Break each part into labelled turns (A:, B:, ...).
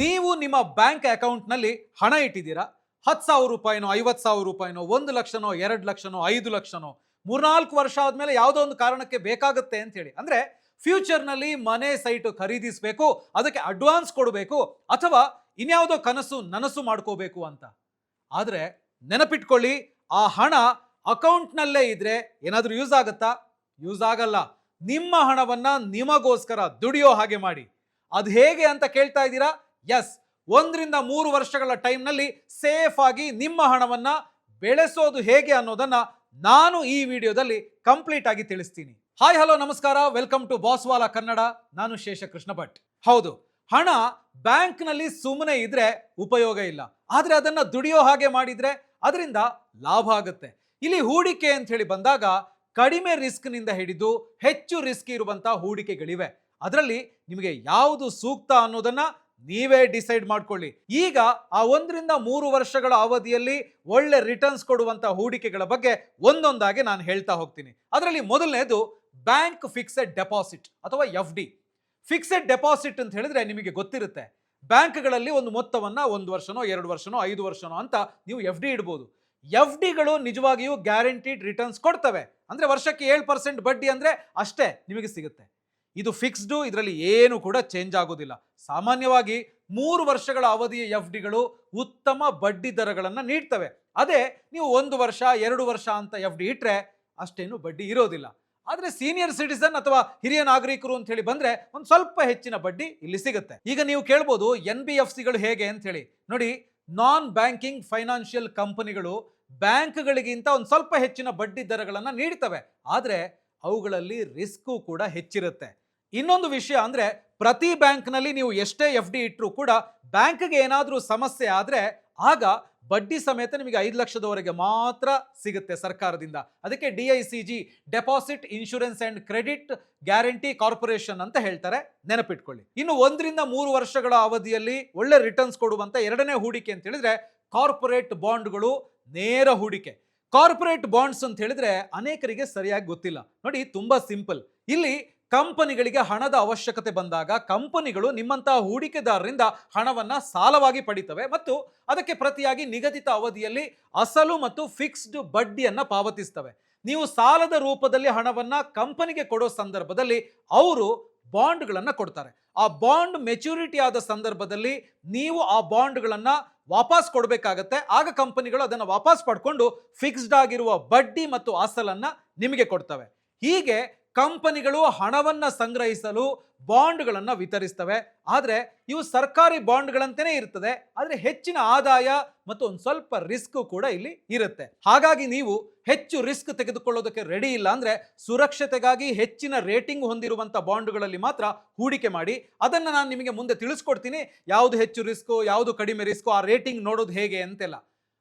A: ನೀವು ನಿಮ್ಮ ಬ್ಯಾಂಕ್ ಅಕೌಂಟ್ನಲ್ಲಿ ಹಣ ಇಟ್ಟಿದ್ದೀರಾ, 10,000 ರೂಪಾಯಿನೋ, 50,000 ರೂಪಾಯಿನೋ, 1 ಲಕ್ಷನೋ, 2 ಲಕ್ಷನೋ, 5 ಲಕ್ಷನೋ, 3-4 ವರ್ಷ ಆದ್ಮೇಲೆ ಯಾವುದೋ ಒಂದು ಕಾರಣಕ್ಕೆ ಬೇಕಾಗುತ್ತೆ ಅಂತ ಹೇಳಿ, ಅಂದ್ರೆ ಫ್ಯೂಚರ್ನಲ್ಲಿ ಮನೆ ಸೈಟ್ ಖರೀದಿಸಬೇಕು, ಅದಕ್ಕೆ ಅಡ್ವಾನ್ಸ್ ಕೊಡಬೇಕು, ಅಥವಾ ಇನ್ಯಾವುದೋ ಕನಸು ನನಸು ಮಾಡ್ಕೋಬೇಕು ಅಂತ. ಆದ್ರೆ ನೆನಪಿಟ್ಕೊಳ್ಳಿ, ಆ ಹಣ ಅಕೌಂಟ್ನಲ್ಲೇ ಇದ್ರೆ ಏನಾದ್ರೂ ಯೂಸ್ ಆಗುತ್ತಾ? ಯೂಸ್ ಆಗಲ್ಲ. ನಿಮ್ಮ ಹಣವನ್ನ ನಿಮಗೋಸ್ಕರ ದುಡಿಯೋ ಹಾಗೆ ಮಾಡಿ. ಅದು ಹೇಗೆ ಅಂತ ಕೇಳ್ತಾ ಇದ್ದೀರಾ? ಎಸ್, 1-3 ವರ್ಷಗಳ ಟೈಮ್ನಲ್ಲಿ ಸೇಫ್ ಆಗಿ ನಿಮ್ಮ ಹಣವನ್ನ ಬೆಳೆಸೋದು ಹೇಗೆ ಅನ್ನೋದನ್ನ ನಾನು ಈ ವಿಡಿಯೋದಲ್ಲಿ ಕಂಪ್ಲೀಟ್ ಆಗಿ ತಿಳಿಸ್ತೀನಿ. ಹಾಯ್ ಹಲೋ ನಮಸ್ಕಾರ, ವೆಲ್ಕಮ್ ಟು ಬಾಸ್ವಾಲಾ ಕನ್ನಡ. ನಾನು ಶೇಷಕೃಷ್ಣ ಭಟ್. ಹೌದು, ಹಣ ಬ್ಯಾಂಕ್ನಲ್ಲಿ ಸುಮ್ಮನೆ ಇದ್ರೆ ಉಪಯೋಗ ಇಲ್ಲ, ಆದ್ರೆ ಅದನ್ನ ದುಡಿಯೋ ಹಾಗೆ ಮಾಡಿದ್ರೆ ಅದರಿಂದ ಲಾಭ ಆಗುತ್ತೆ. ಇಲ್ಲಿ ಹೂಡಿಕೆ ಅಂತ ಹೇಳಿ ಬಂದಾಗ ಕಡಿಮೆ ರಿಸ್ಕ್ ನಿಂದ ಹಿಡಿದು ಹೆಚ್ಚು ರಿಸ್ಕ್ ಇರುವಂತಹ ಹೂಡಿಕೆಗಳಿವೆ. ಅದರಲ್ಲಿ ನಿಮಗೆ ಯಾವುದು ಸೂಕ್ತ ಅನ್ನೋದನ್ನ ನೀವೇ ಡಿಸೈಡ್ ಮಾಡ್ಕೊಳ್ಳಿ. ಈಗ ಆ 1-3 ವರ್ಷಗಳ ಅವಧಿಯಲ್ಲಿ ಒಳ್ಳೆ ರಿಟರ್ನ್ಸ್ ಕೊಡುವಂತಹ ಹೂಡಿಕೆಗಳ ಬಗ್ಗೆ ಒಂದೊಂದಾಗಿ ನಾನು ಹೇಳ್ತಾ ಹೋಗ್ತೀನಿ. ಅದರಲ್ಲಿ ಮೊದಲನೇದು ಬ್ಯಾಂಕ್ ಫಿಕ್ಸೆಡ್ ಡೆಪಾಸಿಟ್ ಅಥವಾ FD. ಫಿಕ್ಸೆಡ್ ಡೆಪಾಸಿಟ್ ಅಂತ ಹೇಳಿದ್ರೆ ನಿಮಗೆ ಗೊತ್ತಿರುತ್ತೆ, ಬ್ಯಾಂಕ್ಗಳಲ್ಲಿ ಒಂದು ಮೊತ್ತವನ್ನ 1 ವರ್ಷನೋ 2 ವರ್ಷನೋ 5 ವರ್ಷನೋ ಅಂತ ನೀವು FD ಇಡಬಹುದು. FDಗಳು ನಿಜವಾಗಿಯೂ ಗ್ಯಾರಂಟಿಡ್ ರಿಟರ್ನ್ಸ್ ಕೊಡ್ತವೆ. ಅಂದ್ರೆ ವರ್ಷಕ್ಕೆ 7% ಬಡ್ಡಿ ಅಂದ್ರೆ ಅಷ್ಟೇ ನಿಮಗೆ ಸಿಗುತ್ತೆ. ಇದು ಫಿಕ್ಸ್ಡು, ಇದರಲ್ಲಿ ಏನು ಕೂಡ ಚೇಂಜ್ ಆಗೋದಿಲ್ಲ. ಸಾಮಾನ್ಯವಾಗಿ 3 ವರ್ಷಗಳ ಅವಧಿಯ FDಗಳು ಉತ್ತಮ ಬಡ್ಡಿ ದರಗಳನ್ನು ನೀಡ್ತವೆ. ಅದೇ ನೀವು 1 ವರ್ಷ 2 ವರ್ಷ ಅಂತ FD ಇಟ್ರೆ ಅಷ್ಟೇನು ಬಡ್ಡಿ ಇರೋದಿಲ್ಲ. ಆದ್ರೆ ಸೀನಿಯರ್ ಸಿಟಿಸನ್ ಅಥವಾ ಹಿರಿಯ ನಾಗರಿಕರು ಅಂತ ಹೇಳಿ ಬಂದ್ರೆ ಒಂದು ಸ್ವಲ್ಪ ಹೆಚ್ಚಿನ ಬಡ್ಡಿ ಇಲ್ಲಿ ಸಿಗುತ್ತೆ. ಈಗ ನೀವು ಕೇಳ್ಬೋದು NBFCಗಳು ಹೇಗೆ ಅಂತ ಹೇಳಿ. ನೋಡಿ, ನಾನ್ ಬ್ಯಾಂಕಿಂಗ್ ಫೈನಾನ್ಷಿಯಲ್ ಕಂಪನಿಗಳು ಬ್ಯಾಂಕ್ಗಳಿಗಿಂತ ಒಂದು ಸ್ವಲ್ಪ ಹೆಚ್ಚಿನ ಬಡ್ಡಿ ದರಗಳನ್ನು ನೀಡ್ತವೆ, ಆದ್ರೆ ಅವುಗಳಲ್ಲಿ ರಿಸ್ಕು ಕೂಡ ಹೆಚ್ಚಿರುತ್ತೆ. ಇನ್ನೊಂದು ವಿಷಯ ಅಂದ್ರೆ, ಪ್ರತಿ ಬ್ಯಾಂಕ್ನಲ್ಲಿ ನೀವು ಎಷ್ಟೇ FD ಇಟ್ಟರೂ ಕೂಡ ಬ್ಯಾಂಕ್ಗೆ ಏನಾದರೂ ಸಮಸ್ಯೆ ಆದ್ರೆ ಆಗ ಬಡ್ಡಿ ಸಮೇತ ನಿಮಗೆ 5 ಲಕ್ಷದವರೆಗೆ ಮಾತ್ರ ಸಿಗುತ್ತೆ ಸರ್ಕಾರದಿಂದ. ಅದಕ್ಕೆ DICG, deposit insurance and credit guarantee corporation ಅಂತ ಹೇಳ್ತಾರೆ, ನೆನಪಿಟ್ಕೊಳ್ಳಿ. ಇನ್ನು 1-3 ವರ್ಷಗಳ ಅವಧಿಯಲ್ಲಿ ಒಳ್ಳೆ ರಿಟರ್ನ್ಸ್ ಕೊಡುವಂತ ಎರಡನೇ ಹೂಡಿಕೆ ಅಂತ ಹೇಳಿದ್ರೆ ಕಾರ್ಪೊರೇಟ್ ಬಾಂಡ್ಗಳು, ನೇರ ಹೂಡಿಕೆ. ಕಾರ್ಪೊರೇಟ್ ಬಾಂಡ್ಸ್ ಅಂತ ಹೇಳಿದ್ರೆ ಅನೇಕರಿಗೆ ಸರಿಯಾಗಿ ಗೊತ್ತಿಲ್ಲ. ನೋಡಿ, ತುಂಬಾ ಸಿಂಪಲ್. ಇಲ್ಲಿ ಕಂಪನಿಗಳಿಗೆ ಹಣದ ಅವಶ್ಯಕತೆ ಬಂದಾಗ ಕಂಪನಿಗಳು ನಿಮ್ಮಂತಹ ಹೂಡಿಕೆದಾರರಿಂದ ಹಣವನ್ನ ಸಾಲವಾಗಿ ಪಡಿತವೆ ಮತ್ತು ಅದಕ್ಕೆ ಪ್ರತಿಯಾಗಿ ನಿಗದಿತ ಅವಧಿಯಲ್ಲಿ ಅಸಲು ಮತ್ತು ಫಿಕ್ಸ್ಡ್ ಬಡ್ಡಿಯನ್ನ ಪಾವತಿಸ್ತವೆ. ನೀವು ಸಾಲದ ರೂಪದಲ್ಲಿ ಹಣವನ್ನ ಕಂಪನಿಗೆ ಕೊಡೋ ಸಂದರ್ಭದಲ್ಲಿ ಅವರು ಬಾಂಡ್ಗಳನ್ನ ಕೊಡ್ತಾರೆ. ಆ ಬಾಂಡ್ ಮೆಚುರಿಟಿ ಆದ ಸಂದರ್ಭದಲ್ಲಿ ನೀವು ಆ ಬಾಂಡ್ಗಳನ್ನ ವಾಪಸ್ ಕೊಡಬೇಕಾಗತ್ತೆ. ಆಗ ಕಂಪನಿಗಳು ಅದನ್ನು ವಾಪಸ್ ಪಡ್ಕೊಂಡು ಫಿಕ್ಸ್ಡ್ ಆಗಿರುವ ಬಡ್ಡಿ ಮತ್ತು ಅಸಲನ್ನ ನಿಮಗೆ ಕೊಡ್ತವೆ. ಹೀಗೆ ಕಂಪನಿಗಳು ಹಣವನ್ನ ಸಂಗ್ರಹಿಸಲು ಬಾಂಡ್ಗಳನ್ನ ವಿತರಿಸ್ತವೆ. ಆದ್ರೆ ಇವು ಸರ್ಕಾರಿ ಬಾಂಡ್ಗಳಂತೆಯೇ ಇರ್ತದೆ, ಆದ್ರೆ ಹೆಚ್ಚಿನ ಆದಾಯ ಮತ್ತು ಒಂದು ಸ್ವಲ್ಪ ರಿಸ್ಕ್ ಕೂಡ ಇಲ್ಲಿ ಇರುತ್ತೆ. ಹಾಗಾಗಿ ನೀವು ಹೆಚ್ಚು ರಿಸ್ಕ್ ತೆಗೆದುಕೊಳ್ಳೋದಕ್ಕೆ ರೆಡಿ ಇಲ್ಲ ಅಂದ್ರೆ ಸುರಕ್ಷತೆಗಾಗಿ ಹೆಚ್ಚಿನ ರೇಟಿಂಗ್ ಹೊಂದಿರುವಂತ ಬಾಂಡ್ಗಳಲ್ಲಿ ಮಾತ್ರ ಹೂಡಿಕೆ ಮಾಡಿ. ಅದನ್ನ ನಾನು ನಿಮಗೆ ಮುಂದೆ ತಿಳಿಸ್ಕೊಡ್ತೀನಿ, ಯಾವುದು ಹೆಚ್ಚು ರಿಸ್ಕ್ ಯಾವುದು ಕಡಿಮೆ ರಿಸ್ಕ್, ಆ ರೇಟಿಂಗ್ ನೋಡೋದು ಹೇಗೆ ಅಂತೆಲ್ಲ.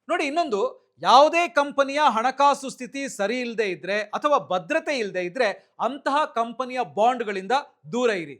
A: ನೋಡಿ, ಇನ್ನೊಂದು, ಯಾವುದೇ ಕಂಪನಿಯ ಹಣಕಾಸು ಸ್ಥಿತಿ ಸರಿ ಇಲ್ಲದೆ ಇದ್ರೆ ಅಥವಾ ಭದ್ರತೆ ಇಲ್ಲದೆ ಇದ್ರೆ ಅಂತಹ ಕಂಪನಿಯ ಬಾಂಡ್ಗಳಿಂದ ದೂರ ಇರಿ.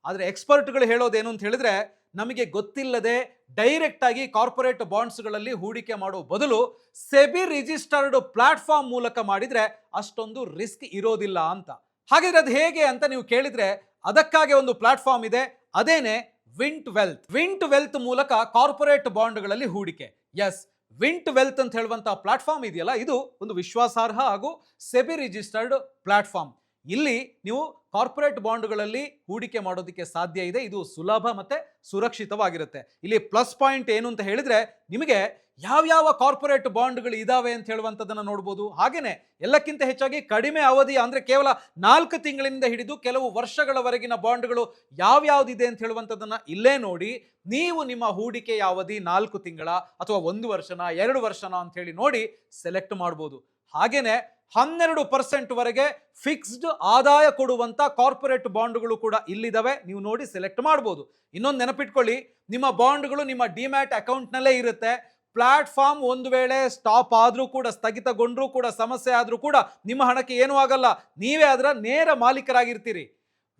A: ಆದ್ರೆ ಎಕ್ಸ್ಪರ್ಟ್ಗಳು ಹೇಳೋದೇನು ಅಂತ ಹೇಳಿದ್ರೆ, ನಮಗೆ ಗೊತ್ತಿಲ್ಲದೆ ಡೈರೆಕ್ಟ್ ಆಗಿ ಕಾರ್ಪೊರೇಟ್ ಬಾಂಡ್ಸ್ಗಳಲ್ಲಿ ಹೂಡಿಕೆ ಮಾಡೋ ಬದಲು ಸೆಬಿ ರಿಜಿಸ್ಟರ್ಡ್ ಪ್ಲಾಟ್ಫಾರ್ಮ್ ಮೂಲಕ ಮಾಡಿದ್ರೆ ಅಷ್ಟೊಂದು ರಿಸ್ಕ್ ಇರೋದಿಲ್ಲ ಅಂತ. ಹಾಗಿದ್ರೆ ಅದು ಹೇಗೆ ಅಂತ ನೀವು ಕೇಳಿದ್ರೆ, ಅದಕ್ಕಾಗಿ ಒಂದು ಪ್ಲಾಟ್ಫಾರ್ಮ್ ಇದೆ, ಅದೇನೆ ವಿಂಟ್ ವೆಲ್ತ್. ವಿಂಟ್ ವೆಲ್ತ್ ಮೂಲಕ ಕಾರ್ಪೊರೇಟ್ ಬಾಂಡ್ಗಳಲ್ಲಿ ಹೂಡಿಕೆ. ಎಸ್, ವಿಂಟ್ ವೆಲ್ತ್ ಅಂತ ಹೇಳುವಂತಹ ಪ್ಲಾಟ್ಫಾರ್ಮ್ ಇದೆಯಲ್ಲ, ಇದು ಒಂದು ವಿಶ್ವಾಸಾರ್ಹ ಹಾಗೂ ಸೆಬಿ ರಿಜಿಸ್ಟರ್ಡ್ ಪ್ಲಾಟ್ಫಾರ್ಮ್. ಇಲ್ಲಿ ನೀವು ಕಾರ್ಪೊರೇಟ್ ಬಾಂಡ್ಗಳಲ್ಲಿ ಹೂಡಿಕೆ ಮಾಡೋದಕ್ಕೆ ಸಾಧ್ಯ ಇದೆ. ಇದು ಸುಲಭ ಮತ್ತೆ ಸುರಕ್ಷಿತವಾಗಿರುತ್ತೆ. ಇಲ್ಲಿ ಪ್ಲಸ್ ಪಾಯಿಂಟ್ ಏನು ಅಂತ ಹೇಳಿದ್ರೆ, ನಿಮಗೆ ಯಾವ್ಯಾವ ಕಾರ್ಪೊರೇಟ್ ಬಾಂಡ್ಗಳು ಇದಾವೆ ಅಂತ ಹೇಳುವಂಥದ್ದನ್ನು ನೋಡ್ಬೋದು. ಹಾಗೇನೆ ಎಲ್ಲಕ್ಕಿಂತ ಹೆಚ್ಚಾಗಿ ಕಡಿಮೆ ಅವಧಿ ಅಂದ್ರೆ ಕೇವಲ 4 ತಿಂಗಳಿಂದ ಹಿಡಿದು ಕೆಲವು ವರ್ಷಗಳವರೆಗಿನ ಬಾಂಡ್ಗಳು ಯಾವ್ಯಾವ್ದಿದೆ ಅಂತ ಹೇಳುವಂಥದ್ದನ್ನ ಇಲ್ಲೇ ನೋಡಿ ನೀವು ನಿಮ್ಮ ಹೂಡಿಕೆಯ ಅವಧಿ 4 ತಿಂಗಳ ಅಥವಾ 1 ವರ್ಷನ 2 ವರ್ಷನ ಅಂತ ಹೇಳಿ ನೋಡಿ ಸೆಲೆಕ್ಟ್ ಮಾಡ್ಬೋದು. ಹಾಗೇನೆ 12% ವರೆಗೆ ಫಿಕ್ಸ್ಡ್ ಆದಾಯ ಕೊಡುವಂತ ಕಾರ್ಪೊರೇಟ್ ಬಾಂಡ್ಗಳು ಕೂಡ ಇಲ್ಲಿದ್ದಾವೆ, ನೀವು ನೋಡಿ ಸೆಲೆಕ್ಟ್ ಮಾಡ್ಬೋದು. ಇನ್ನೊಂದು ನೆನಪಿಟ್ಕೊಳ್ಳಿ, ನಿಮ್ಮ ಬಾಂಡ್ಗಳು ನಿಮ್ಮ ಡಿಮ್ಯಾಟ್ ಅಕೌಂಟ್ನಲ್ಲೇ ಇರುತ್ತೆ. ಪ್ಲಾಟ್ಫಾರ್ಮ್ ಒಂದು ವೇಳೆ ಸ್ಟಾಪ್ ಆದ್ರೂ ಕೂಡ, ಸ್ಥಗಿತಗೊಂಡ್ರೂ ಕೂಡ, ಸಮಸ್ಯೆ ಆದ್ರೂ ಕೂಡ ನಿಮ್ಮ ಹಣಕ್ಕೆ ಏನೂ ಆಗಲ್ಲ, ನೀವೇ ಅದರ ನೇರ ಮಾಲೀಕರಾಗಿರ್ತೀರಿ.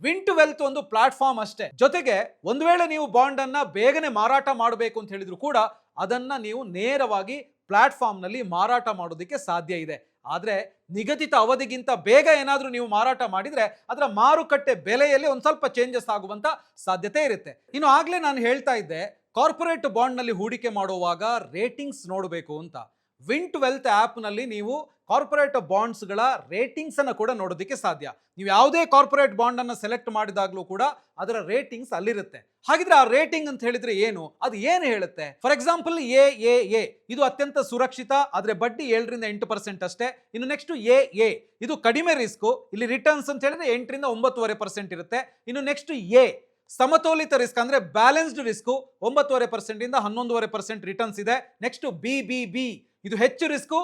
A: ವಿಂಟ್ ವೆಲ್ತ್ ಒಂದು ಪ್ಲಾಟ್ಫಾರ್ಮ್ ಅಷ್ಟೇ. ಜೊತೆಗೆ ಒಂದು ವೇಳೆ ನೀವು ಬಾಂಡ್ ಅನ್ನ ಬೇಗನೆ ಮಾರಾಟ ಮಾಡಬೇಕು ಅಂತ ಹೇಳಿದ್ರು ಕೂಡ ಅದನ್ನ ನೀವು ನೇರವಾಗಿ ಪ್ಲಾಟ್ಫಾರ್ಮ್ ನಲ್ಲಿ ಮಾರಾಟ ಮಾಡೋದಕ್ಕೆ ಸಾಧ್ಯ ಇದೆ. ಆದರೆ ನಿಗದಿತ ಅವಧಿಗಿಂತ ಬೇಗ ಏನಾದರೂ ನೀವು ಮಾರಾಟ ಮಾಡಿದರೆ ಅದರ ಮಾರುಕಟ್ಟೆ ಬೆಲೆಯಲ್ಲಿ ಒಂದು ಸ್ವಲ್ಪ ಚೇಂಜಸ್ ಆಗುವಂಥ ಸಾಧ್ಯತೆ ಇರುತ್ತೆ. ಇನ್ನು ಆಗಲೇ ನಾನು ಹೇಳ್ತಾ ಇದ್ದೆ, ಕಾರ್ಪೊರೇಟ್ ಬಾಂಡ್ನಲ್ಲಿ ಹೂಡಿಕೆ ಮಾಡುವಾಗ ರೇಟಿಂಗ್ಸ್ ನೋಡಬೇಕು ಅಂತ. ವಿಂಟ್ ವೆಲ್ತ್ ಆ್ಯಪ್ನಲ್ಲಿ ನೀವು ಕಾರ್ಪೊರೇಟ್ ಬಾಂಡ್ಸ್ಗಳ ರೇಟಿಂಗ್ಸನ್ನು ಕೂಡ ನೋಡೋದಕ್ಕೆ ಸಾಧ್ಯ. ನೀವು ಯಾವುದೇ ಕಾರ್ಪೊರೇಟ್ ಬಾಂಡನ್ನು ಸೆಲೆಕ್ಟ್ ಮಾಡಿದಾಗಲೂ ಕೂಡ ಅದರ ರೇಟಿಂಗ್ಸ್ ಅಲ್ಲಿರುತ್ತೆ. ಹಾಗಿದ್ರೆ ಆ ರೇಟಿಂಗ್ ಅಂತ ಹೇಳಿದ್ರೆ ಏನು, ಅದು ಏನು ಹೇಳುತ್ತೆ? ಫಾರ್ ಎಕ್ಸಾಂಪಲ್ ಎ ಇದು ಅತ್ಯಂತ ಸುರಕ್ಷಿತ, ಆದರೆ ಬಡ್ಡಿ 7ರಿಂದ 8% ಅಷ್ಟೇ. ಇನ್ನು ನೆಕ್ಸ್ಟ್ ಎ ಇದು ಕಡಿಮೆ ರಿಸ್ಕು, ಇಲ್ಲಿ ರಿಟರ್ನ್ಸ್ ಅಂತ ಹೇಳಿದ್ರೆ 8ರಿಂದ 9.5% ಇರುತ್ತೆ. ಇನ್ನು ನೆಕ್ಸ್ಟ್ ಎ ಸಮತೋಲಿತ ರಿಸ್ಕ್ ಅಂದ್ರೆ ಬ್ಯಾಲೆನ್ಸ್ಡ್ ರಿಸ್ಕು 9.5% ಇಂದ 11.5% ರಿಟರ್ನ್ಸ್ ಇದೆ. ನೆಕ್ಸ್ಟ್ ಬಿ ಇದು ಹೆಚ್ಚು ರಿಸ್ಕು,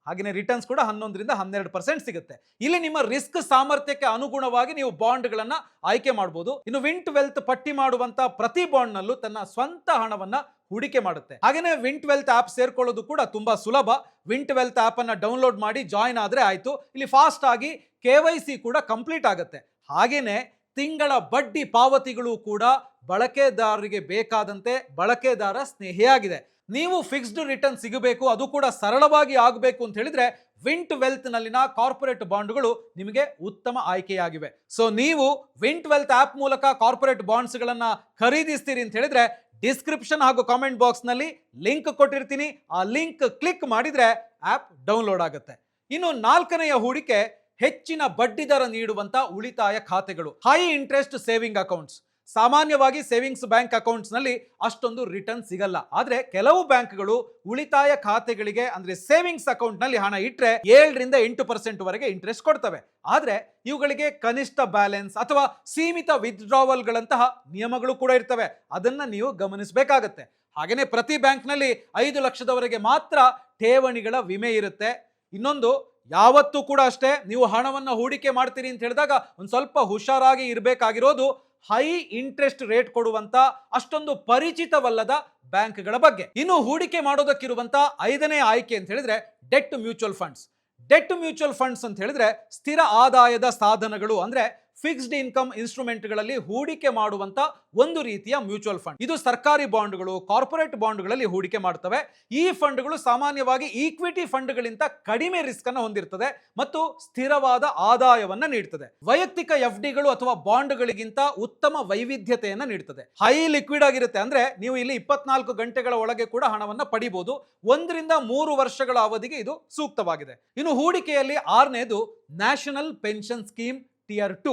A: ಹಾಗೆಯೇ ರಿಟರ್ನ್ಸ್ ಕೂಡ 11ರಿಂದ 12% ಸಿಗುತ್ತೆ. ಇಲ್ಲಿ ನಿಮ್ಮ ರಿಸ್ಕ್ ಸಾಮರ್ಥ್ಯಕ್ಕೆ ಅನುಗುಣವಾಗಿ ನೀವು ಬಾಂಡ್ಗಳನ್ನು ಆಯ್ಕೆ ಮಾಡಬಹುದು. ಇನ್ನು ವಿಂಟ್ ವೆಲ್ತ್ ಪಟ್ಟಿ ಮಾಡುವಂತ ಪ್ರತಿ ಬಾಂಡ್ನಲ್ಲೂ ತನ್ನ ಸ್ವಂತ ಹಣವನ್ನ ಹೂಡಿಕೆ ಮಾಡುತ್ತೆ. ಹಾಗೆಯೇ ವಿಂಟ್ ವೆಲ್ತ್ ಆಪ್ ಸೇರ್ಕೊಳ್ಳೋದು ಕೂಡ ತುಂಬಾ ಸುಲಭ. ವಿಂಟ್ ವೆಲ್ತ್ ಆಪ್ ಅನ್ನ ಡೌನ್ಲೋಡ್ ಮಾಡಿ ಜಾಯಿನ್ ಆದ್ರೆ ಆಯ್ತು. ಇಲ್ಲಿ ಫಾಸ್ಟ್ ಆಗಿ KYC ಕೂಡ ಕಂಪ್ಲೀಟ್ ಆಗುತ್ತೆ. ಹಾಗೇನೆ ತಿಂಗಳ ಬಡ್ಡಿ ಪಾವತಿಗಳು ಕೂಡ ಬಳಕೆದಾರರಿಗೆ ಬೇಕಾದಂತೆ ಬಳಕೆದಾರ ಸ್ನೇಹಿಯಾಗಿದೆ. ನೀವು ಫಿಕ್ಸ್ಡ್ ರಿಟರ್ನ್ ಸಿಗಬೇಕು, ಅದು ಕೂಡ ಸರಳವಾಗಿ ಆಗಬೇಕು ಅಂತ ಹೇಳಿದ್ರೆ ವಿಂಟ್ ವೆಲ್ತ್ ನಲ್ಲಿನ ಕಾರ್ಪೊರೇಟ್ ಬಾಂಡ್ಗಳು ನಿಮಗೆ ಉತ್ತಮ ಆಯ್ಕೆಯಾಗಿವೆ. ಸೊ ನೀವು ವಿಂಟ್ ವೆಲ್ತ್ ಆಪ್ ಮೂಲಕ ಕಾರ್ಪೊರೇಟ್ ಬಾಂಡ್ಸ್ ಗಳನ್ನ ಖರೀದಿಸ್ತೀರಿ ಅಂತ ಹೇಳಿದ್ರೆ ಡಿಸ್ಕ್ರಿಪ್ಷನ್ ಹಾಗೂ ಕಾಮೆಂಟ್ ಬಾಕ್ಸ್ ನಲ್ಲಿ ಲಿಂಕ್ ಕೊಟ್ಟಿರ್ತೀನಿ. ಆ ಲಿಂಕ್ ಕ್ಲಿಕ್ ಮಾಡಿದ್ರೆ ಆಪ್ ಡೌನ್ಲೋಡ್ ಆಗುತ್ತೆ. ಇನ್ನು 4ನೆಯ ಹೂಡಿಕೆ ಹೆಚ್ಚಿನ ಬಡ್ಡಿ ದರ ನೀಡುವಂತ ಉಳಿತಾಯ ಖಾತೆಗಳು, ಹೈ ಇಂಟ್ರೆಸ್ಟ್ ಸೇವಿಂಗ್ ಅಕೌಂಟ್ಸ್. ಸಾಮಾನ್ಯವಾಗಿ ಸೇವಿಂಗ್ಸ್ ಬ್ಯಾಂಕ್ ಅಕೌಂಟ್ಸ್ ನಲ್ಲಿ ಅಷ್ಟೊಂದು ರಿಟರ್ನ್ ಸಿಗಲ್ಲ. ಆದ್ರೆ ಕೆಲವು ಬ್ಯಾಂಕ್ಗಳು ಉಳಿತಾಯ ಖಾತೆಗಳಿಗೆ ಅಂದ್ರೆ ಸೇವಿಂಗ್ಸ್ ಅಕೌಂಟ್ ನಲ್ಲಿ ಹಣ ಇಟ್ರೆ 7ರಿಂದ 8% ವರೆಗೆ ಇಂಟ್ರೆಸ್ಟ್ ಕೊಡ್ತವೆ. ಆದ್ರೆ ಇವುಗಳಿಗೆ ಕನಿಷ್ಠ ಬ್ಯಾಲೆನ್ಸ್ ಅಥವಾ ಸೀಮಿತ ವಿತ್ಡ್ರಾವಲ್ ಗಳಂತಹ ನಿಯಮಗಳು ಕೂಡ ಇರ್ತವೆ. ಅದನ್ನ ನೀವು ಗಮನಿಸಬೇಕಾಗತ್ತೆ. ಹಾಗೇನೆ ಪ್ರತಿ ಬ್ಯಾಂಕ್ ನಲ್ಲಿ 5 ಲಕ್ಷದವರೆಗೆ ಮಾತ್ರ ಠೇವಣಿಗಳ ವಿಮೆ ಇರುತ್ತೆ. ಇನ್ನೊಂದು, ಯಾವತ್ತೂ ಕೂಡ ಅಷ್ಟೇ, ನೀವು ಹಣವನ್ನು ಹೂಡಿಕೆ ಮಾಡ್ತೀರಿ ಅಂತ ಹೇಳಿದಾಗ ಒಂದು ಸ್ವಲ್ಪ ಹುಷಾರಾಗಿ ಇರಬೇಕಾಗಿರೋದು ಹೈ ಇಂಟ್ರೆಸ್ಟ್ ರೇಟ್ ಕೊಡುವಂತ ಅಷ್ಟೊಂದು ಪರಿಚಿತವಲ್ಲದ ಬ್ಯಾಂಕ್ಗಳ ಬಗ್ಗೆ. ಇನ್ನು ಹೂಡಿಕೆ ಮಾಡೋದಕ್ಕಿರುವಂತ 5ನೇ ಆಯ್ಕೆ ಅಂತ ಹೇಳಿದ್ರೆ debt mutual funds. Debt mutual funds ಅಂತ ಹೇಳಿದ್ರೆ ಸ್ಥಿರ ಆದಾಯದ ಸಾಧನಗಳು ಅಂದ್ರೆ ಫಿಕ್ಸ್ಡ್ ಇನ್ಕಮ್ ಇನ್ಸ್ಟ್ರೂಮೆಂಟ್ಗಳಲ್ಲಿ ಹೂಡಿಕೆ ಮಾಡುವಂತ ಒಂದು ರೀತಿಯ ಮ್ಯೂಚುವಲ್ ಫಂಡ್. ಇದು ಸರ್ಕಾರಿ ಬಾಂಡ್ಗಳು, ಕಾರ್ಪೊರೇಟ್ ಬಾಂಡ್ಗಳಲ್ಲಿ ಹೂಡಿಕೆ ಮಾಡ್ತವೆ. ಈ ಫಂಡ್ಗಳು ಸಾಮಾನ್ಯವಾಗಿ ಈಕ್ವಿಟಿ ಫಂಡ್ಗಳಿಂದ ಕಡಿಮೆ ರಿಸ್ಕ್ ಅನ್ನು ಹೊಂದಿರ್ತದೆ ಮತ್ತು ಸ್ಥಿರವಾದ ಆದಾಯವನ್ನ ನೀಡುತ್ತದೆ. ವೈಯಕ್ತಿಕ FDಗಳು ಅಥವಾ ಬಾಂಡ್ಗಳಿಗಿಂತ ಉತ್ತಮ ವೈವಿಧ್ಯತೆಯನ್ನ ನೀಡುತ್ತದೆ. ಹೈ ಲಿಕ್ವಿಡ್ ಆಗಿರುತ್ತೆ, ಅಂದ್ರೆ ನೀವು ಇಲ್ಲಿ 24 ಗಂಟೆಗಳ ಒಳಗೆ ಕೂಡ ಹಣವನ್ನ ಪಡಿಬಹುದು. 1ರಿಂದ 3 ವರ್ಷಗಳ ಅವಧಿಗೆ ಇದು ಸೂಕ್ತವಾಗಿದೆ. ಇನ್ನು ಹೂಡಿಕೆಯಲ್ಲಿ 6ನೇದು national pension scheme Tier 2.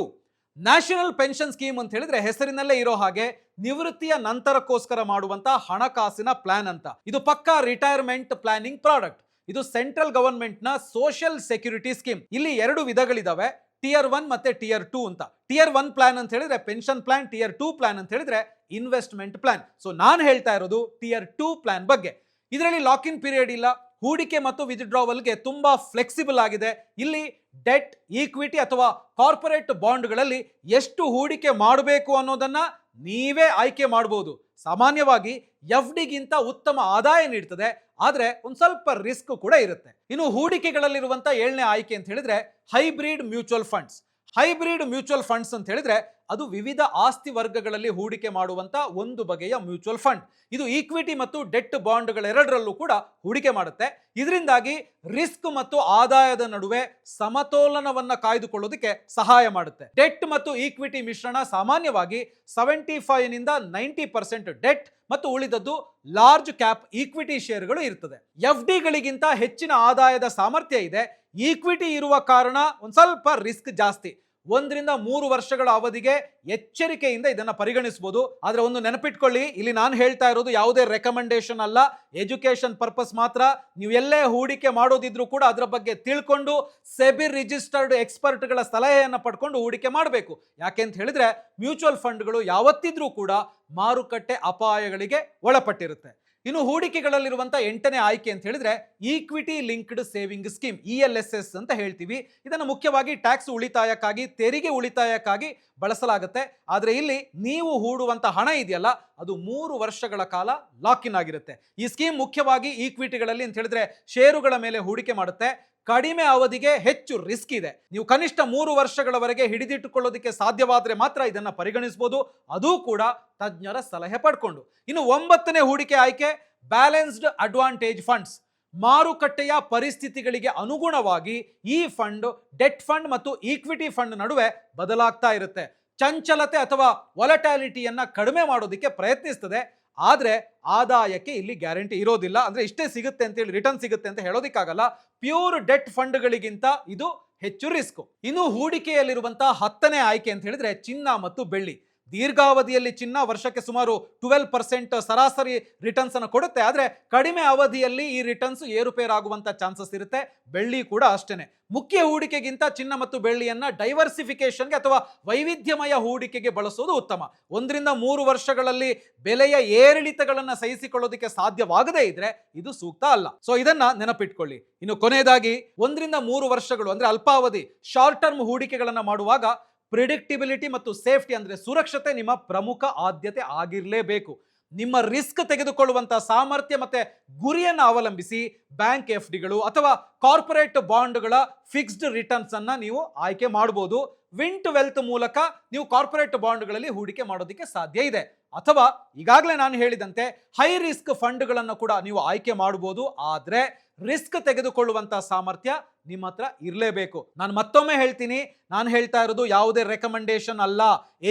A: National pension scheme ಅಂತ ಹೇಳಿದ್ರೆ ಹೆಸರಿನಲ್ಲೇ ಇರೋ ಹಾಗೆ ನಿವೃತ್ತಿಯ ನಂತರಕ್ಕೋಸ್ಕರ ಮಾಡುವಂತ ಹಣಕಾಸಿನ ಪ್ಲಾನ್ ಅಂತ. ಇದು ಪಕ್ಕಾ ರಿಟೈರ್ಮೆಂಟ್ ಪ್ಲಾನಿಂಗ್ ಪ್ರಾಡಕ್ಟ್. ಇದು ಸೆಂಟ್ರಲ್ ಗವರ್ಮೆಂಟ್ ನ ಸೋಷಿಯಲ್ ಸೆಕ್ಯೂರಿಟಿ ಸ್ಕೀಮ್. ಇಲ್ಲಿ 2 ವಿಧಗಳಿದಾವೆ, Tier 1 ಮತ್ತೆ Tier 2 ಅಂತ. Tier 1 ಪ್ಲಾನ್ ಅಂತ ಹೇಳಿದ್ರೆ ಪೆನ್ಷನ್ ಪ್ಲಾನ್, Tier 2 ಪ್ಲಾನ್ ಅಂತ ಹೇಳಿದ್ರೆ ಇನ್ವೆಸ್ಟ್ಮೆಂಟ್ ಪ್ಲಾನ್. ಸೊ ನಾನು ಹೇಳ್ತಾ ಇರೋದು Tier 2 ಪ್ಲಾನ್ ಬಗ್ಗೆ. ಇದರಲ್ಲಿ ಲಾಕ್ ಇನ್ ಪೀರಿಯಡ್ ಇಲ್ಲ, ಹೂಡಿಕೆ ಮತ್ತು ವಿತ್ಡ್ರಾವಲ್ಗೆ ತುಂಬಾ ಫ್ಲೆಕ್ಸಿಬಲ್ ಆಗಿದೆ. ಇಲ್ಲಿ ಡೆಟ್, ಈಕ್ವಿಟಿ ಅಥವಾ ಕಾರ್ಪೊರೇಟ್ ಬಾಂಡ್ಗಳಲ್ಲಿ ಎಷ್ಟು ಹೂಡಿಕೆ ಮಾಡಬೇಕು ಅನ್ನೋದನ್ನ ನೀವೇ ಆಯ್ಕೆ ಮಾಡಬಹುದು. ಸಾಮಾನ್ಯವಾಗಿ FDಗಿಂತ ಉತ್ತಮ ಆದಾಯ ನೀಡುತ್ತದೆ, ಆದ್ರೆ ಒಂದು ಸ್ವಲ್ಪ ರಿಸ್ಕ್ ಕೂಡ ಇರುತ್ತೆ. ಇನ್ನು ಹೂಡಿಕೆಗಳಲ್ಲಿರುವಂತ 7ನೇ ಆಯ್ಕೆ ಅಂತ ಹೇಳಿದ್ರೆ hybrid mutual funds. Hybrid mutual funds ಅಂತ ಹೇಳಿದ್ರೆ ಅದು ವಿವಿಧ ಆಸ್ತಿ ವರ್ಗಗಳಲ್ಲಿ ಹೂಡಿಕೆ ಮಾಡುವಂತ ಒಂದು ಬಗೆಯ ಮ್ಯೂಚುವಲ್ ಫಂಡ್. ಇದು ಈಕ್ವಿಟಿ ಮತ್ತು ಡೆಟ್ ಬಾಂಡ್ಗಳೆರಡರಲ್ಲೂ ಕೂಡ ಹೂಡಿಕೆ ಮಾಡುತ್ತೆ. ಇದರಿಂದಾಗಿ ರಿಸ್ಕ್ ಮತ್ತು ಆದಾಯದ ನಡುವೆ ಸಮತೋಲನವನ್ನ ಕಾಯ್ದುಕೊಳ್ಳೋದಕ್ಕೆ ಸಹಾಯ ಮಾಡುತ್ತೆ. ಡೆಟ್ ಮತ್ತು ಈಕ್ವಿಟಿ ಮಿಶ್ರಣ ಸಾಮಾನ್ಯವಾಗಿ 75ನಿಂದ 90% ಡೆಟ್ ಮತ್ತು ಉಳಿದದ್ದು ಲಾರ್ಜ್ ಕ್ಯಾಪ್ ಈಕ್ವಿಟಿ ಶೇರ್ಗಳು ಇರ್ತದೆ. FDಗಳಿಗಿಂತ ಹೆಚ್ಚಿನ ಆದಾಯದ ಸಾಮರ್ಥ್ಯ ಇದೆ. ಈಕ್ವಿಟಿ ಇರುವ ಕಾರಣ ಒಂದು ಸ್ವಲ್ಪ ರಿಸ್ಕ್ ಜಾಸ್ತಿ. 1ರಿಂದ 3 ವರ್ಷಗಳ ಅವಧಿಗೆ ಎಚ್ಚರಿಕೆಯಿಂದ ಇದನ್ನ ಪರಿಗಣಿಸಬಹುದು. ಆದ್ರೆ ಒಂದು ನೆನಪಿಟ್ಕೊಳ್ಳಿ, ಇಲ್ಲಿ ನಾನು ಹೇಳ್ತಾ ಇರೋದು ಯಾವುದೇ ರೆಕಮೆಂಡೇಶನ್ ಅಲ್ಲ, ಎಜುಕೇಶನ್ ಪರ್ಪಸ್ ಮಾತ್ರ. ನೀವು ಎಲ್ಲೇ ಹೂಡಿಕೆ ಮಾಡೋದಿದ್ರು ಕೂಡ ಅದರ ಬಗ್ಗೆ ತಿಳ್ಕೊಂಡು ಸೆಬಿ ರಿಜಿಸ್ಟರ್ಡ್ ಎಕ್ಸ್ಪರ್ಟ್ಗಳ ಸಲಹೆಯನ್ನು ಪಡ್ಕೊಂಡು ಹೂಡಿಕೆ ಮಾಡಬೇಕು. ಯಾಕೆ ಅಂತ ಹೇಳಿದ್ರೆ ಮ್ಯೂಚುವಲ್ ಫಂಡ್ಗಳು ಯಾವತ್ತಿದ್ರೂ ಕೂಡ ಮಾರುಕಟ್ಟೆ ಅಪಾಯಗಳಿಗೆ ಒಳಪಟ್ಟಿರುತ್ತೆ. ಇನ್ನು ಹೂಡಿಕೆಗಳಲ್ಲಿರುವಂತ 8ನೇ ಆಯ್ಕೆ ಅಂತ ಹೇಳಿದ್ರೆ equity linked saving scheme, ELSS ಅಂತ ಹೇಳ್ತೀವಿ. ಇದನ್ನು ಮುಖ್ಯವಾಗಿ ಟ್ಯಾಕ್ಸ್ ಉಳಿತಾಯಕ್ಕಾಗಿ, ತೆರಿಗೆ ಉಳಿತಾಯಕ್ಕಾಗಿ ಬಳಸಲಾಗುತ್ತೆ. ಆದ್ರೆ ಇಲ್ಲಿ ನೀವು ಹೂಡುವಂತ ಹಣ ಇದೆಯಲ್ಲ ಅದು 3 ವರ್ಷಗಳ ಕಾಲ ಲಾಕ್ ಇನ್ ಆಗಿರುತ್ತೆ. ಈ ಸ್ಕೀಮ್ ಮುಖ್ಯವಾಗಿ ಈಕ್ವಿಟಿಗಳಲ್ಲಿ ಅಂತ ಹೇಳಿದ್ರೆ ಷೇರುಗಳ ಮೇಲೆ ಹೂಡಿಕೆ ಮಾಡುತ್ತೆ. ಕಡಿಮೆ ಅವಧಿಗೆ ಹೆಚ್ಚು ರಿಸ್ಕ್ ಇದೆ. ನೀವು ಕನಿಷ್ಠ 3 ವರ್ಷಗಳವರೆಗೆ ಹಿಡಿದಿಟ್ಟುಕೊಳ್ಳೋದಕ್ಕೆ ಸಾಧ್ಯವಾದರೆ ಮಾತ್ರ ಇದನ್ನ ಪರಿಗಣಿಸಬಹುದು, ಅದೂ ಕೂಡ ತಜ್ಞರ ಸಲಹೆ ಪಡ್ಕೊಂಡು. ಇನ್ನು 9ನೇ ಹೂಡಿಕೆ ಆಯ್ಕೆ ಬ್ಯಾಲೆನ್ಸ್ಡ್ ಅಡ್ವಾಂಟೇಜ್ ಫಂಡ್ಸ್. ಮಾರುಕಟ್ಟೆಯ ಪರಿಸ್ಥಿತಿಗಳಿಗೆ ಅನುಗುಣವಾಗಿ ಈ ಫಂಡ್ ಡೆಟ್ ಫಂಡ್ ಮತ್ತು ಈಕ್ವಿಟಿ ಫಂಡ್ ನಡುವೆ ಬದಲಾಗ್ತಾ ಇರುತ್ತೆ. ಚಂಚಲತೆ ಅಥವಾ ವೊಲಟಾಲಿಟಿಯನ್ನ ಕಡಿಮೆ ಮಾಡೋದಕ್ಕೆ ಪ್ರಯತ್ನಿಸ್ತದೆ. ಆದ್ರೆ ಆದಾಯಕ್ಕೆ ಇಲ್ಲಿ ಗ್ಯಾರಂಟಿ ಇರೋದಿಲ್ಲ. ಅಂದ್ರೆ ಇಷ್ಟೇ ಸಿಗುತ್ತೆ ಅಂತ ಹೇಳಿ ರಿಟರ್ನ್ ಸಿಗುತ್ತೆ ಅಂತ ಹೇಳೋದಿಕ್ಕಾಗಲ್ಲ. ಪ್ಯೂರ್ ಡೆಟ್ ಫಂಡ್ಗಳಿಗಿಂತ ಇದು ಹೆಚ್ಚು ರಿಸ್ಕ್. ಇನ್ನು ಹೂಡಿಕೆಯಲ್ಲಿರುವಂತಹ 10ನೇ ಆಯ್ಕೆ ಅಂತ ಹೇಳಿದ್ರೆ ಚಿನ್ನ ಮತ್ತು ಬೆಳ್ಳಿ. ದೀರ್ಘಾವಧಿಯಲ್ಲಿ ಚಿನ್ನ ವರ್ಷಕ್ಕೆ ಸುಮಾರು 12% ಸರಾಸರಿ ರಿಟರ್ನ್ಸ್ ಅನ್ನು ಕೊಡುತ್ತೆ. ಆದ್ರೆ ಕಡಿಮೆ ಅವಧಿಯಲ್ಲಿ ಈ ರಿಟರ್ನ್ಸ್ ಏರುಪೇರಾಗುವಂತ ಚಾನ್ಸಸ್ ಇರುತ್ತೆ. ಬೆಳ್ಳಿ ಕೂಡ ಅಷ್ಟೇನೆ. ಮುಖ್ಯ ಹೂಡಿಕೆಗಿಂತ ಚಿನ್ನ ಮತ್ತು ಬೆಳ್ಳಿಯನ್ನ ಡೈವರ್ಸಿಫಿಕೇಶನ್ಗೆ ಅಥವಾ ವೈವಿಧ್ಯಮಯ ಹೂಡಿಕೆಗೆ ಬಳಸೋದು ಉತ್ತಮ. 1 ರಿಂದ 3 ವರ್ಷಗಳಲ್ಲಿ ಬೆಲೆಯ ಏರಿಳಿತಗಳನ್ನು ಸಹಿಸಿಕೊಳ್ಳೋದಕ್ಕೆ ಸಾಧ್ಯವಾಗದೇ ಇದ್ರೆ ಇದು ಸೂಕ್ತ ಅಲ್ಲ. ಸೊ ಇದನ್ನ ನೆನಪಿಟ್ಕೊಳ್ಳಿ. ಇನ್ನು ಕೊನೆಯದಾಗಿ 1 ರಿಂದ 3 ವರ್ಷಗಳು ಅಂದ್ರೆ ಅಲ್ಪಾವಧಿ ಶಾರ್ಟ್ ಟರ್ಮ್ ಹೂಡಿಕೆಗಳನ್ನ ಮಾಡುವಾಗ ಪ್ರಿಡಿಕ್ಟಿಬಿಲಿಟಿ ಮತ್ತು ಸೇಫ್ಟಿ ಅಂದ್ರೆ ಸುರಕ್ಷತೆ ನಿಮ್ಮ ಪ್ರಮುಖ ಆದ್ಯತೆ ಆಗಿರಲೇಬೇಕು. ನಿಮ್ಮ ರಿಸ್ಕ್ ತೆಗೆದುಕೊಳ್ಳುವಂತಹ ಸಾಮರ್ಥ್ಯ ಮತ್ತೆ ಗುರಿಯನ್ನು ಅವಲಂಬಿಸಿ ಬ್ಯಾಂಕ್ ಎಫ್ಡಿಗಳು ಅಥವಾ ಕಾರ್ಪೊರೇಟ್ ಬಾಂಡ್ಗಳ ಫಿಕ್ಸ್ಡ್ ರಿಟರ್ನ್ಸ್ ಅನ್ನ ನೀವು ಆಯ್ಕೆ ಮಾಡಬಹುದು. ವಿಂಟ್ ವೆಲ್ತ್ ಮೂಲಕ ನೀವು ಕಾರ್ಪೊರೇಟ್ ಬಾಂಡ್ಗಳಲ್ಲಿ ಹೂಡಿಕೆ ಮಾಡೋದಕ್ಕೆ ಸಾಧ್ಯ ಇದೆ. ಅಥವಾ ಈಗಾಗಲೇ ನಾನು ಹೇಳಿದಂತೆ ಹೈ ರಿಸ್ಕ್ ಫಂಡ್ಗಳನ್ನು ಕೂಡ ನೀವು ಆಯ್ಕೆ ಮಾಡಬಹುದು. ಆದ್ರೆ ರಿಸ್ಕ್ ತೆಗೆದುಕೊಳ್ಳುವಂತಹ ಸಾಮರ್ಥ್ಯ ನಿಮ್ಮ ಹತ್ರ ಇರಲೇಬೇಕು. ನಾನು ಮತ್ತೊಮ್ಮೆ ಹೇಳ್ತೀನಿ, ನಾನು ಹೇಳ್ತಾ ಇರೋದು ಯಾವುದೇ ರೆಕಮೆಂಡೇಶನ್ ಅಲ್ಲ,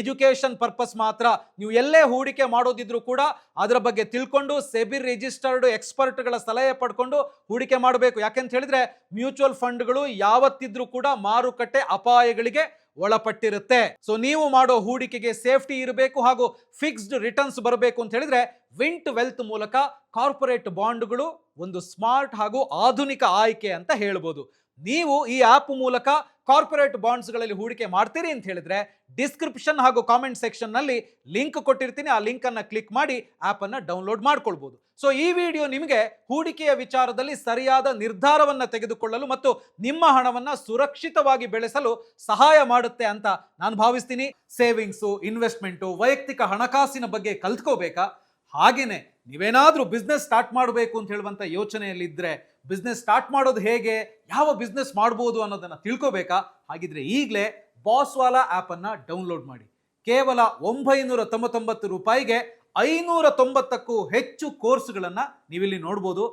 A: ಎಜುಕೇಶನ್ ಪರ್ಪಸ್ ಮಾತ್ರ. ನೀವು ಎಲ್ಲೇ ಹೂಡಿಕೆ ಮಾಡೋದಿದ್ರು ಕೂಡ ಅದರ ಬಗ್ಗೆ ತಿಳ್ಕೊಂಡು ಸೆಬಿ ರಿಜಿಸ್ಟರ್ಡ್ ಎಕ್ಸ್ಪರ್ಟ್ಗಳ ಸಲಹೆ ಪಡ್ಕೊಂಡು ಹೂಡಿಕೆ ಮಾಡಬೇಕು. ಯಾಕೆಂತ ಹೇಳಿದ್ರೆ ಮ್ಯೂಚುವಲ್ ಫಂಡ್ಗಳು ಯಾವತ್ತಿದ್ರೂ ಕೂಡ ಮಾರುಕಟ್ಟೆ ಅಪಾಯಗಳಿಗೆ ಒಳಪಟ್ಟಿರುತ್ತೆ. ಸೊ ನೀವು ಮಾಡೋ ಹೂಡಿಕೆಗೆ ಸೇಫ್ಟಿ ಇರಬೇಕು ಹಾಗೂ ಫಿಕ್ಸ್ಡ್ ರಿಟರ್ನ್ಸ್ ಬರಬೇಕು ಅಂತ ಹೇಳಿದ್ರೆ ವಿಂಟ್ ವೆಲ್ತ್ ಮೂಲಕ ಕಾರ್ಪೊರೇಟ್ ಬಾಂಡ್ಗಳು ಒಂದು ಸ್ಮಾರ್ಟ್ ಹಾಗೂ ಆಧುನಿಕ ಆಯ್ಕೆ ಅಂತ ಹೇಳ್ಬೋದು. ನೀವು ಈ ಆಪ್ ಮೂಲಕ ಕಾರ್ಪೊರೇಟ್ ಬಾಂಡ್ಸ್ಗಳಲ್ಲಿ ಹೂಡಿಕೆ ಮಾಡ್ತೀರಿ ಅಂತ ಹೇಳಿದ್ರೆ ಡಿಸ್ಕ್ರಿಪ್ಷನ್ ಹಾಗೂ ಕಾಮೆಂಟ್ ಸೆಕ್ಷನ್ ನಲ್ಲಿ ಲಿಂಕ್ ಕೊಟ್ಟಿರ್ತೀನಿ. ಆ ಲಿಂಕ್ ಅನ್ನ ಕ್ಲಿಕ್ ಮಾಡಿ ಆಪ್ ಅನ್ನ ಡೌನ್ಲೋಡ್ ಮಾಡ್ಕೊಳ್ಬಹುದು. ಸೊ ಈ ವಿಡಿಯೋ ನಿಮಗೆ ಹೂಡಿಕೆಯ ವಿಚಾರದಲ್ಲಿ ಸರಿಯಾದ ನಿರ್ಧಾರವನ್ನ ತೆಗೆದುಕೊಳ್ಳಲು ಮತ್ತು ನಿಮ್ಮ ಹಣವನ್ನ ಸುರಕ್ಷಿತವಾಗಿ ಬೆಳೆಸಲು ಸಹಾಯ ಮಾಡುತ್ತೆ ಅಂತ ನಾನು ಭಾವಿಸ್ತೀನಿ. ಸೇವಿಂಗ್ಸು, ಇನ್ವೆಸ್ಟ್ಮೆಂಟು, ವೈಯಕ್ತಿಕ ಹಣಕಾಸಿನ ಬಗ್ಗೆ ಕಲ್ತ್ಕೋಬೇಕಾ? ಹಾಗೇನೆ ನೀವೇನಾದ್ರೂ ಬಿಸ್ನೆಸ್ ಸ್ಟಾರ್ಟ್ ಮಾಡಬೇಕು ಅಂತ ಹೇಳುವಂತ ಯೋಚನೆಯಲ್ಲಿ ಇದ್ರೆ ಬಿಸ್ನೆಸ್ ಸ್ಟಾರ್ಟ್ ಮಾಡೋದು ಹೇಗೆ, ಯಾವ ಬಿಸ್ನೆಸ್ ಮಾಡ್ಬೋದು ಅನ್ನೋದನ್ನ ತಿಳ್ಕೋಬೇಕಾ? ಹಾಗಿದ್ರೆ ಈಗಲೇ ಬಾಸ್ವಾಲಾ ಆಪ್ ಅನ್ನ ಡೌನ್ಲೋಡ್ ಮಾಡಿ. ಕೇವಲ 999 ರೂಪಾಯಿಗೆ 590ಕ್ಕೂ ಹೆಚ್ಚು ಕೋರ್ಸ್ಗಳನ್ನ ನೀವಿಲ್ಲಿ ನೋಡ್ಬೋದು.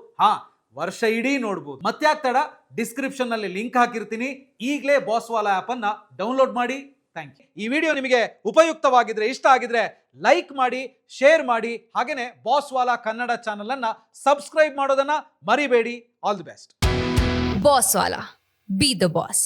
A: ವರ್ಷ ಇಡೀ ನೋಡ್ಬೋದು. ಮತ್ತ್ಯಾಕ್ ತಡ, ಡಿಸ್ಕ್ರಿಪ್ಷನ್ ನಲ್ಲಿ ಲಿಂಕ್ ಹಾಕಿರ್ತೀನಿ. ಈಗಲೇ ಬಾಸ್ವಾಲಾ ಆಪ್ ಅನ್ನ ಡೌನ್ಲೋಡ್ ಮಾಡಿ. Thank you. ಈ ವಿಡಿಯೋ ನಿಮಗೆ ಉಪಯುಕ್ತವಾಗಿದ್ರೆ, ಇಷ್ಟ ಆಗಿದ್ರೆ ಲೈಕ್ ಮಾಡಿ, ಶೇರ್ ಮಾಡಿ. ಹಾಗೇನೆ ಬಾಸ್ವಾಲಾ ಕನ್ನಡ ಚಾನಲ್ ಅನ್ನ ಸಬ್ಸ್ಕ್ರೈಬ್ ಮಾಡೋದನ್ನ ಮರಿಬೇಡಿ. All the best.
B: Boss Wallah, be the boss.